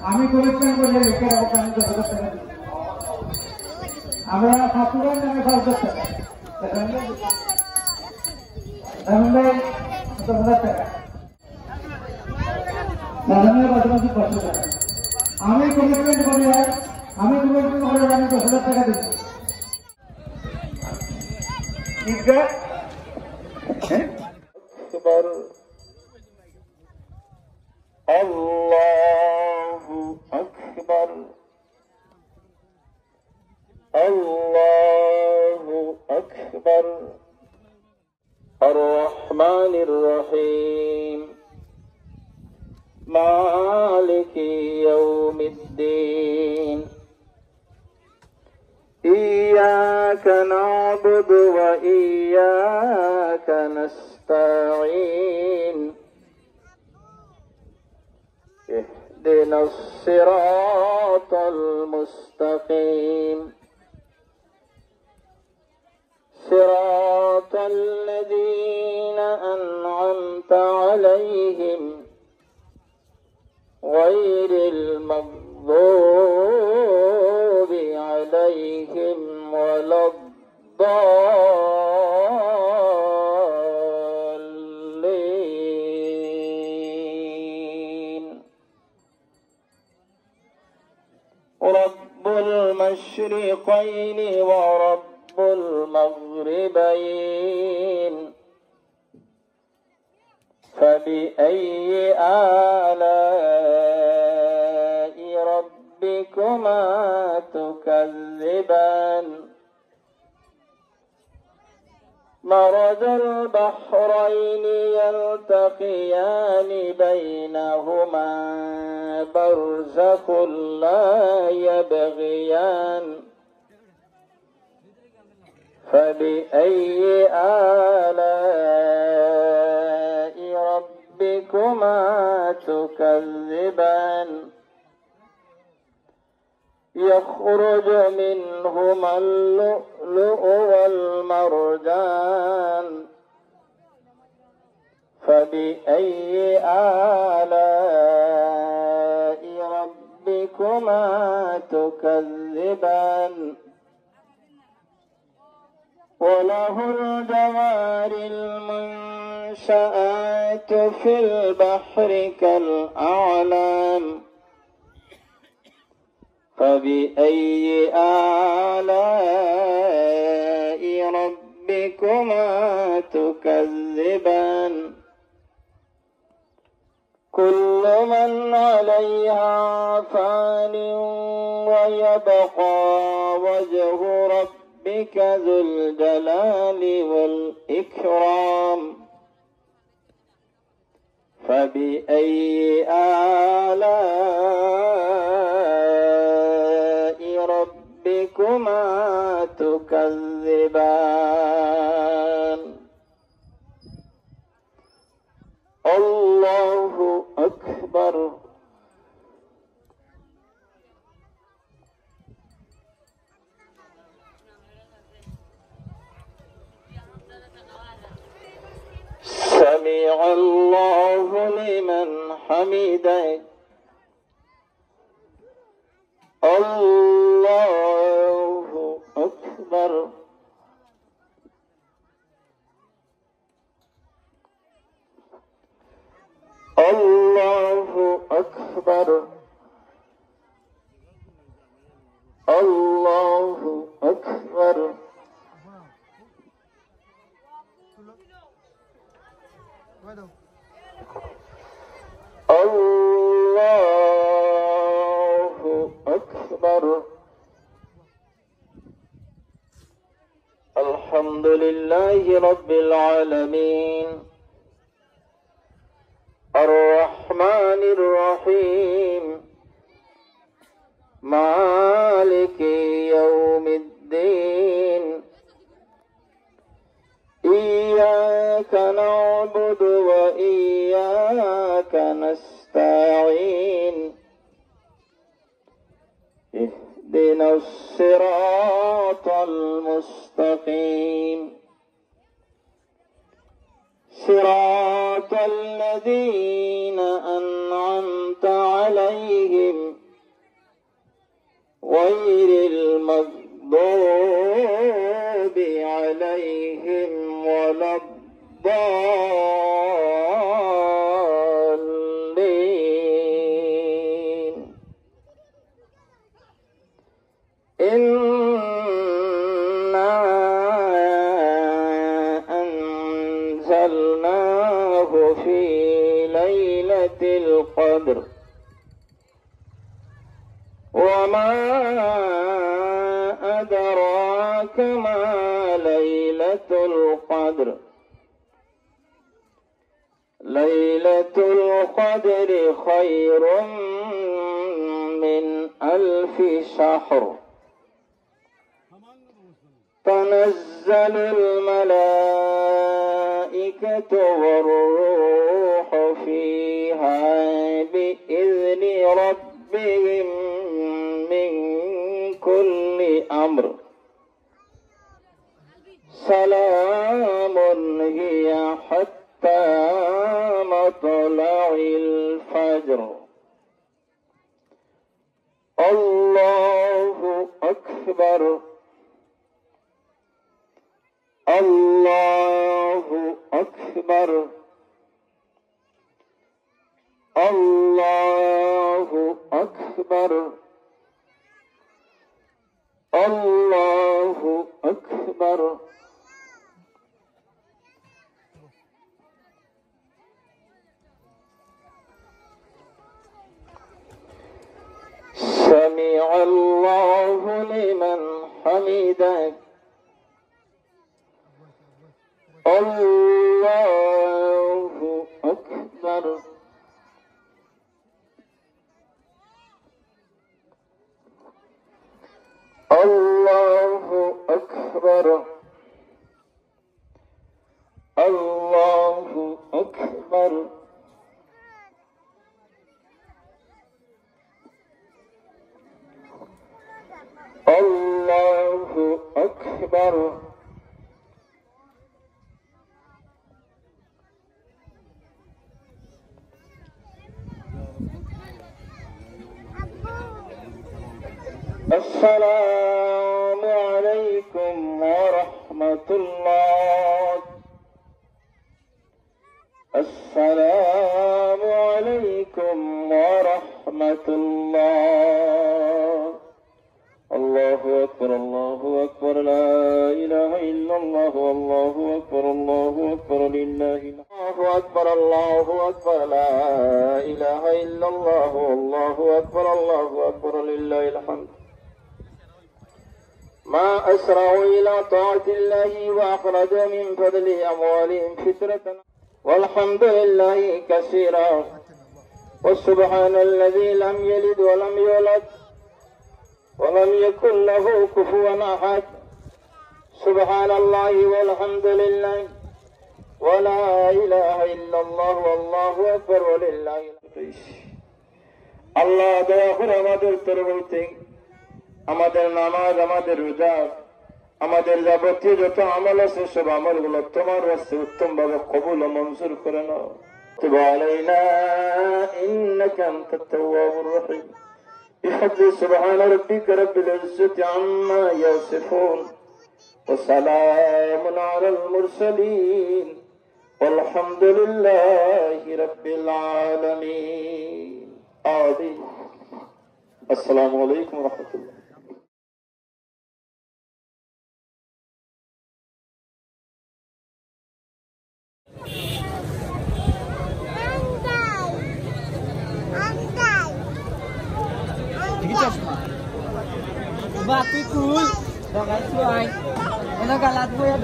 আমি কমিটমেন্ট করে লিখে রাখবো আমি 10,000 টাকা দিব। আমরা ফাতুরার নামে 5,000 টাকা আমি কমিটমেন্ট করে আমি 10,000 টাকা দিব। Allahu Akbar, Allahu Akbar, Ar-Rahman Ar-Rahim, Maliki Yawmiddin, Iyyaka na'budu wa iyyaka nasta'in. اهدنا الصراط المستقيم صراط الذين أنعمت عليهم غير المغضوب عليهم ولا رب المشرقين ورب المغربين فبأي آلاء ربكما تكذبان مرج البحرين يلتقيان بينهما برزخ لا يبغيان فبأي آلاء ربكما تكذبان يخرج منهما اللؤلؤ والمرجان فبأي آلاء ربكما تكذبان وله الجوار المنشآت في البحر كالأعلام فبأي آلاء ربكما تكذبان كل من عليها فان ويبقى وجه ربك ذو الجلال والإكرام فبأي آلاء ربكما تكذبان الله أكبر سمع الله لمن حمده الله أكبر الله أكبر الله أكبر الله أكبر الحمد لله رب العالمين الرحمن الرحيم مالك يوم الدين إياك نعبد وإياك نستعين اهدنا الصراط المستقيم صراط الذين أنعمت عليهم غير المغضوب عليهم ولا الضالين إنا أنزلناه في ليلة القدر وما أدراك ما ليلة القدر ليلة القدر خير من 1000 شهر تنزل الملائكة والروح فيها بإذن ربهم من كل أمر سلام هي حتى مطلع الفجر الله أكبر الله أكبر الله أكبر الله أكبر سمع الله لمن حمده الله أكبر الله أكبر الله أكبر الله أكبر السلام عليكم ورحمة الله السلام عليكم ورحمة الله الله أكبر الله أكبر لا إله إلا الله والله أكبر الله أكبر لله الله أكبر الله أكبر لا إله إلا الله والله أكبر لله الحمد ما أسرعوا إلى طاعة الله وأخرجوا من فضل أموالهم فترة والحمد لله كثيرا والسبحان الذي لم يلد ولم يولد ولم يكن له كفوا أحد سبحان الله والحمد لله ولا إله إلا الله والله أكبر ولله الله দয়া করে আমাদের তরবাইতে আমাদের নামাজ আমাদের রোজা আমাদের যাবতীয় যত আমল আছে সব আমলগুলো তোমার কাছে উত্তমভাবে কবুল ও মঞ্জুর করে নাও তুব আলাইনা ইন্নাকা আনতাত তাওয়াবুর রহিম বিহামদি সুবহান রাব্বিকা রাব্বিল ইজ্জাতি আম্মা ইয়াসিফুন ওয়া সালামুন আলাল মুরসালিন والحمد لله رب العالمين آمين السلام عليكم ورحمة الله Batu cool, jangan suai. Enak galat gue.